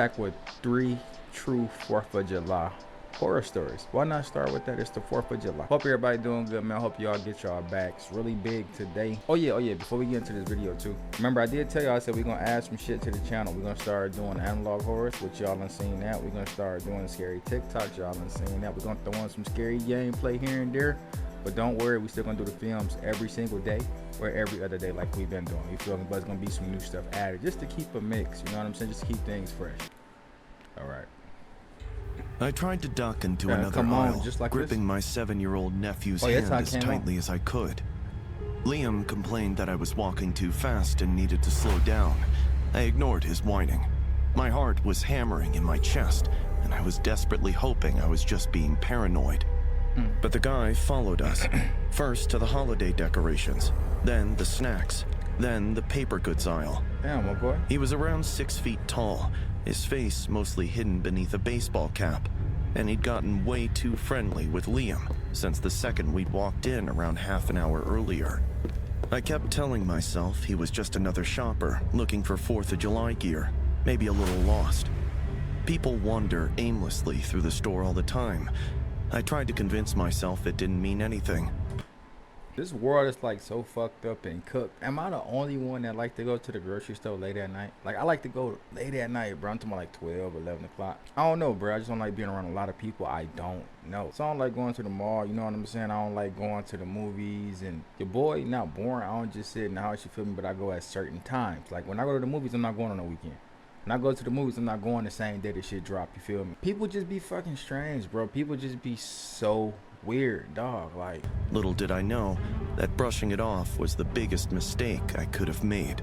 back with 3 true 4th of July horror stories. Why not start with that? It's the 4th of July. Hope everybody doing good, man. Hope y'all get y'all backs really big today. Oh yeah, before we get into this video too, remember I did tell y'all, I said we're gonna add some shit to the channel. We're gonna start doing analog horrors, which y'all done seen that. We're gonna start doing scary TikToks, y'all done seen that. We're gonna throw in some scary gameplay here and there. But don't worry, we still gonna do the films every single day or every other day like we've been doing. You feel me? But it's gonna be some new stuff added just to keep a mix, you know what I'm saying? Just to keep things fresh. All right. I tried to duck into another aisle, just like gripping my 7-year-old nephew's hand as tightly as I could. Liam complained that I was walking too fast and needed to slow down. I ignored his whining. My heart was hammering in my chest, and I was desperately hoping I was just being paranoid. But the guy followed us, first to the holiday decorations, then the snacks, then the paper goods aisle. Damn, my boy. He was around 6 feet tall, his face mostly hidden beneath a baseball cap, and he'd gotten way too friendly with Liam since the second we'd walked in around half an hour earlier. I kept telling myself he was just another shopper looking for 4th of July gear, maybe a little lost. People wander aimlessly through the store all the time. I tried to convince myself it didn't mean anything. This world is like so fucked up and cooked. Am I the only one that like to go to the grocery store late at night? Like I like to go late at night, bro. I'm talking about like 12, 11 o'clock. I don't know, bro. I just don't like being around a lot of people I don't know. So I don't like going to the mall, you know what I'm saying? I don't like going to the movies. And your boy, not boring. I don't just sit in the house, you feel me? But I go at certain times. Like when I go to the movies, I'm not going on the weekend. When I go to the movies, I'm not going the same day the shit drop, you feel me? People just be fucking strange, bro. People just be so weird, dog. Like, little did I know that brushing it off was the biggest mistake I could have made.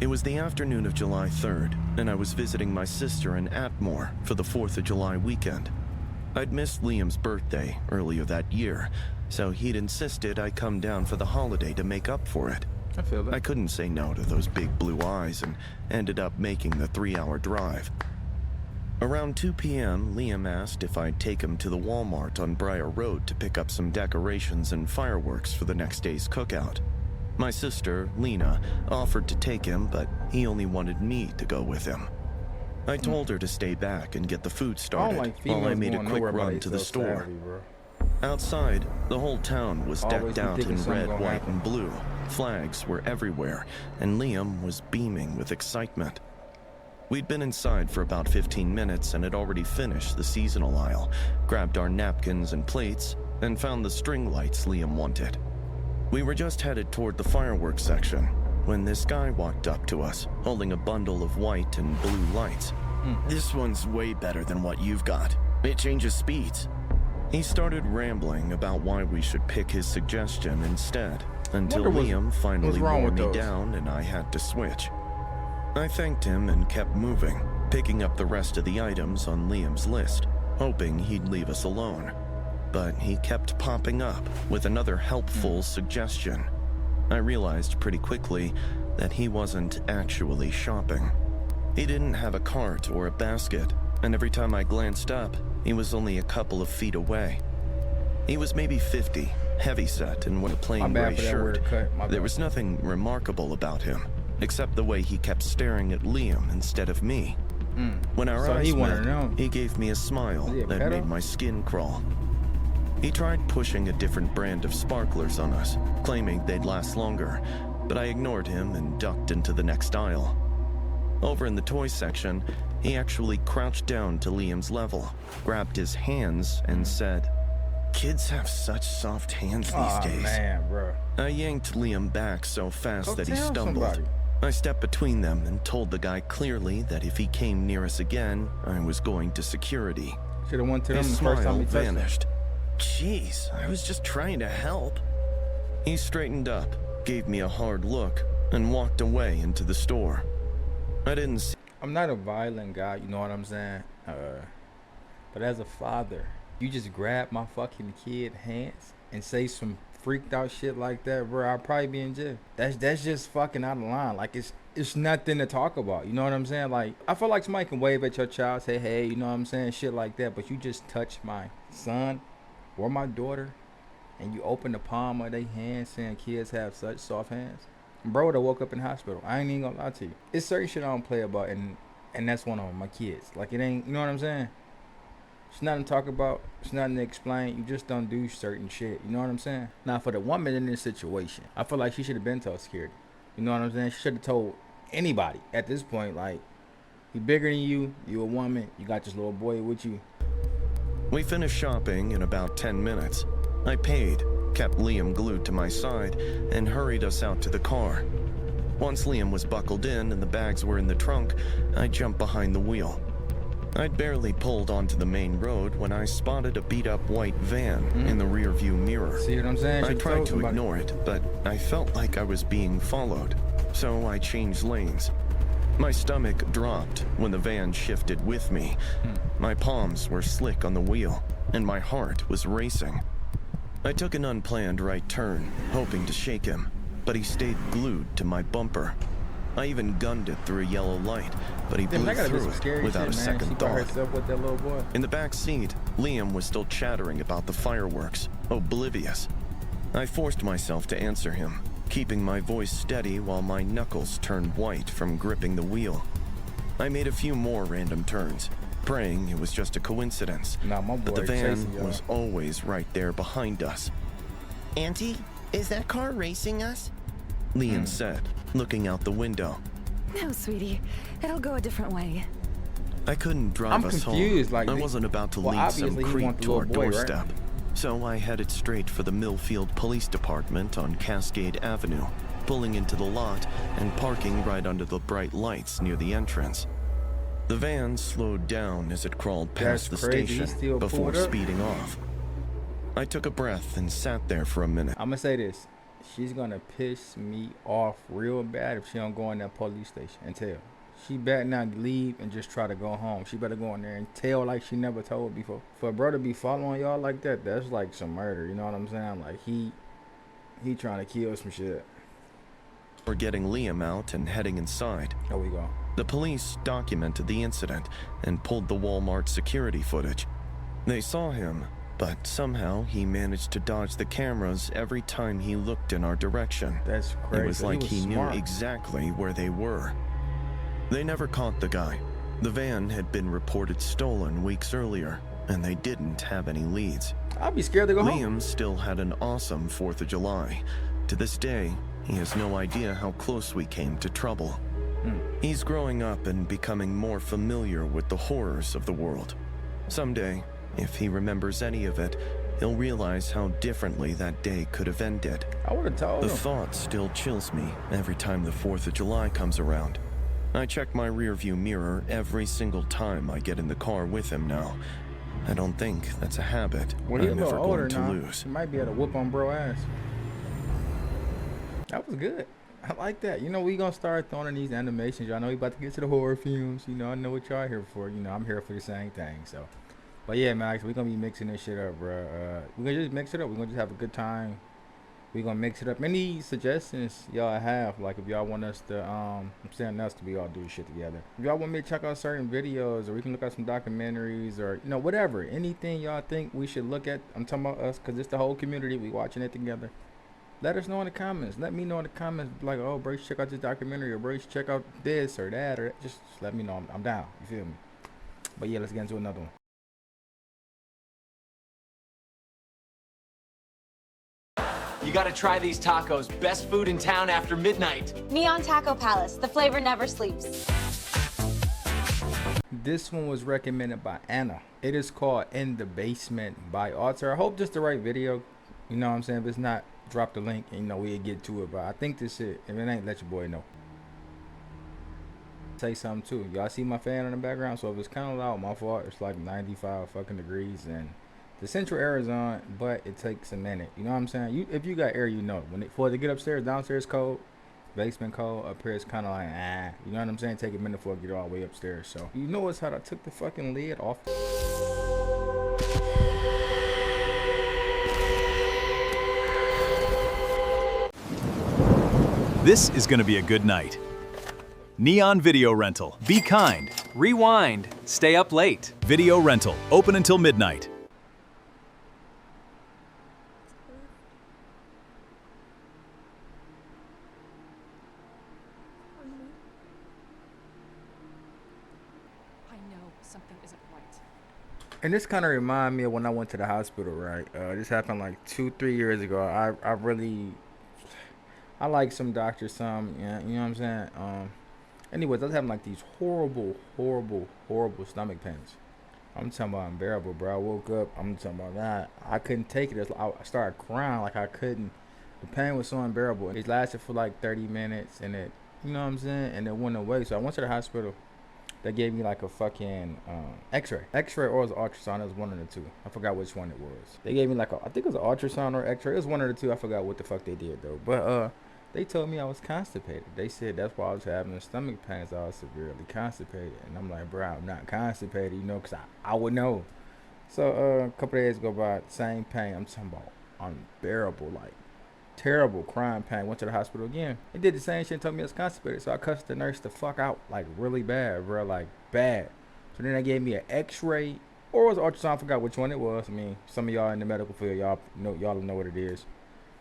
It was the afternoon of July 3rd, and I was visiting my sister in Atmore for the 4th of July weekend. I'd missed Liam's birthday earlier that year, so he'd insisted I come down for the holiday to make up for it. I feel that. I couldn't say no to those big blue eyes and ended up making the 3-hour drive. Around 2 p.m., Liam asked if I'd take him to the Walmart on Briar Road to pick up some decorations and fireworks for the next day's cookout. My sister, Lena, offered to take him, but he only wanted me to go with him. I told her to stay back and get the food started while I made a quick run to the store. Outside, the whole town was decked out in red, white, and blue. Flags were everywhere, and Liam was beaming with excitement. We'd been inside for about 15 minutes and had already finished the seasonal aisle, grabbed our napkins and plates, and found the string lights Liam wanted. We were just headed toward the fireworks section when this guy walked up to us, holding a bundle of white and blue lights. This one's way better than what you've got. It changes speeds. He started rambling about why we should pick his suggestion instead, until Liam finally wore me down and I had to switch. I thanked him and kept moving, picking up the rest of the items on Liam's list, hoping he'd leave us alone. But he kept popping up with another helpful suggestion. I realized pretty quickly that he wasn't actually shopping. He didn't have a cart or a basket, and every time I glanced up, he was only a couple of feet away. He was maybe 50, heavyset, and wore a plain gray shirt. There was nothing remarkable about him, except the way he kept staring at Liam instead of me. When our eyes met, he gave me a smile that made my skin crawl. He tried pushing a different brand of sparklers on us, claiming they'd last longer, but I ignored him and ducked into the next aisle. Over in the toy section, he actually crouched down to Liam's level, grabbed his hands, and said, "Kids have such soft hands these days." Man, bro. I yanked Liam back so fast that he stumbled. I stepped between them and told the guy clearly that if he came near us again, I was going to security. Should've went to him His the first time smile he vanished. Jeez, I was just trying to help. He straightened up, gave me a hard look, and walked away into the store. I didn't see. I'm not a violent guy, you know what I'm saying? But as a father, you just grab my fucking kid hands and say some freaked out shit like that, bro, I'll probably be in jail. That's just fucking out of line. Like it's nothing to talk about, you know what I'm saying? Like I feel like somebody can wave at your child, say hey, you know what I'm saying, shit like that, but you just touch my son or my daughter and you open the palm of their hand saying kids have such soft hands, bro, would have woke up in the hospital. I ain't even gonna lie to you. It's certain shit I don't play about, and and that's one of them, my kids. Like it ain't, you know what I'm saying? It's nothing to talk about. It's nothing to explain. You just don't do certain shit. You know what I'm saying? Now, for the woman in this situation, I feel like she should have been told security. You know what I'm saying? She should have told anybody at this point. Like, he bigger than you. You a woman. You got this little boy with you. We finished shopping in about 10 minutes. I paid, kept Liam glued to my side, and hurried us out to the car. Once Liam was buckled in and the bags were in the trunk, I jumped behind the wheel. I'd barely pulled onto the main road when I spotted a beat-up white van in the rearview mirror. See what I'm saying? I tried to ignore it, but I felt like I was being followed, so I changed lanes. My stomach dropped when the van shifted with me. My palms were slick on the wheel, and my heart was racing. I took an unplanned right turn, hoping to shake him, but he stayed glued to my bumper. I even gunned it through a yellow light, but he blew through it without a second thought. With that little boy. In the back seat, Liam was still chattering about the fireworks, oblivious. I forced myself to answer him, keeping my voice steady while my knuckles turned white from gripping the wheel. I made a few more random turns, praying it was just a coincidence. But the van was always right there behind us. Auntie, is that car racing us? Liam said, looking out the window. No, sweetie. It'll go a different way. I couldn't drive us confused, home. Like, I wasn't about to lead some creep to our doorstep. Right? So I headed straight for the Millfield Police Department on Cascade Avenue, pulling into the lot and parking right under the bright lights near the entrance. The van slowed down as it crawled past the station before speeding off. I took a breath and sat there for a minute. I'm gonna say this. She's gonna piss me off real bad if she don't go in that police station and tell. She better not leave and just try to go home. She better go in there and tell like she never told before. For a brother to be following y'all like that, that's like some murder. You know what I'm saying? Like he trying to kill some shit. We're getting Liam out and heading inside. There we go. The police documented the incident and pulled the Walmart security footage. They saw him, but somehow he managed to dodge the cameras every time he looked in our direction. That's crazy. It was like he knew exactly where they were. They never caught the guy. The van had been reported stolen weeks earlier, and they didn't have any leads. I'd be scared to go home. Liam still had an awesome 4th of July. To this day, he has no idea how close we came to trouble. He's growing up and becoming more familiar with the horrors of the world. Someday, if he remembers any of it, he'll realize how differently that day could have ended. I would have told him. The thought still chills me every time the 4th of July comes around. I check my rearview mirror every single time I get in the car with him now. I don't think that's a habit I'm ever going to lose. He might be able to whoop on bro ass. That was good. I like that. You know, we gonna start throwing in these animations. Y'all know we about to get to the horror films. You know, I know what y'all here for. You know, I'm here for the same thing. So, but yeah, Max, we're gonna be mixing this shit up, bro. We're gonna just mix it up. We're gonna just have a good time. We're gonna mix it up. Any suggestions y'all have? Like, if y'all want us to, I'm saying us to be all do this shit together. If y'all want me to check out certain videos, or we can look at some documentaries, or you know, whatever. Anything y'all think we should look at. I'm talking about us, cause it's the whole community. We watching it together. Let us know in the comments. Let me know in the comments, like, oh, bro, check out this documentary, or bro, check out this or that, or just let me know. I'm down. You feel me? But yeah, let's get into another one. You gotta try these tacos. Best food in town after midnight. Neon Taco Palace. The flavor never sleeps. This one was recommended by Anna. It is called In the Basement by Alter. I hope this is the right video. You know what I'm saying? If it's not, drop the link and you know we'll get to it. But I think this is it. If it ain't, let your boy know. Say something too. Y'all see my fan in the background? So if it's kind of loud, my fault. It's like 95 fucking degrees and the central air is on, but it takes a minute. You know what I'm saying? If you got air, you know. For it to get upstairs, downstairs cold, basement cold, up here it's kind of like you know what I'm saying? Take a minute before it get all the way upstairs. So you know it's how I took the fucking lid off. This is going to be a good night. Neon Video Rental. Be kind. Rewind. Stay up late. Video Rental. Open until midnight. And this kind of remind me of when I went to the hospital, right? This happened like 2, 3 years ago. I really, I like some doctors, some, yeah, you know what I'm saying? Anyways, I was having like these horrible, horrible, horrible stomach pains. I'm talking about unbearable, bro. I woke up, I'm talking about that. I couldn't take it. I started crying like I couldn't. The pain was so unbearable. It lasted for like 30 minutes and it, you know what I'm saying? And it went away. So I went to the hospital. They gave me like a fucking X-ray or it was ultrasound. It was one of the two. I forgot which one it was. They gave me like I think it was an ultrasound or X-ray. It was one of the two. I forgot what the fuck they did though. But they told me I was constipated. They said that's why I was having the stomach pains. I was severely constipated. And I'm like, bro, I'm not constipated, you know, because I would know. So a couple of days go by, same pain. I'm talking about unbearable, like terrible crying pain. Went to the hospital again. They did the same shit and told me I was constipated. So I cussed the nurse the fuck out, like really bad, bro, like bad. So then they gave me an X-ray or it was ultrasound. I forgot which one it was. I mean, some of y'all in the medical field, y'all know what it is.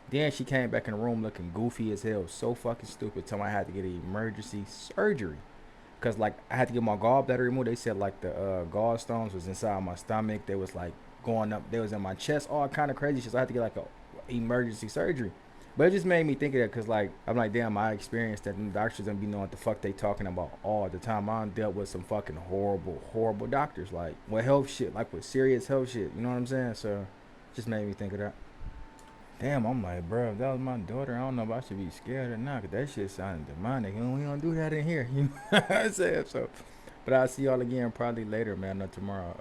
Then she came back in the room looking goofy as hell, so fucking stupid. Told me I had to get emergency surgery, cause like I had to get my gallbladder removed. They said like the gallstones was inside my stomach. They was like going up. They was in my chest. All kind of crazy shit. So I had to get like a emergency surgery. But it just made me think of that, cause like I'm like, damn, I experienced that. And doctors don't be knowing what the fuck they talking about all the time. I done dealt with some fucking horrible, horrible doctors, like with health shit, like with serious health shit. You know what I'm saying? So just made me think of that. Damn, I'm like, bro, if that was my daughter, I don't know if I should be scared or not, 'cause that shit sounded demonic. You know, we don't do that in here. You know what I'm saying? So, but I'll see y'all again probably later, man, or tomorrow.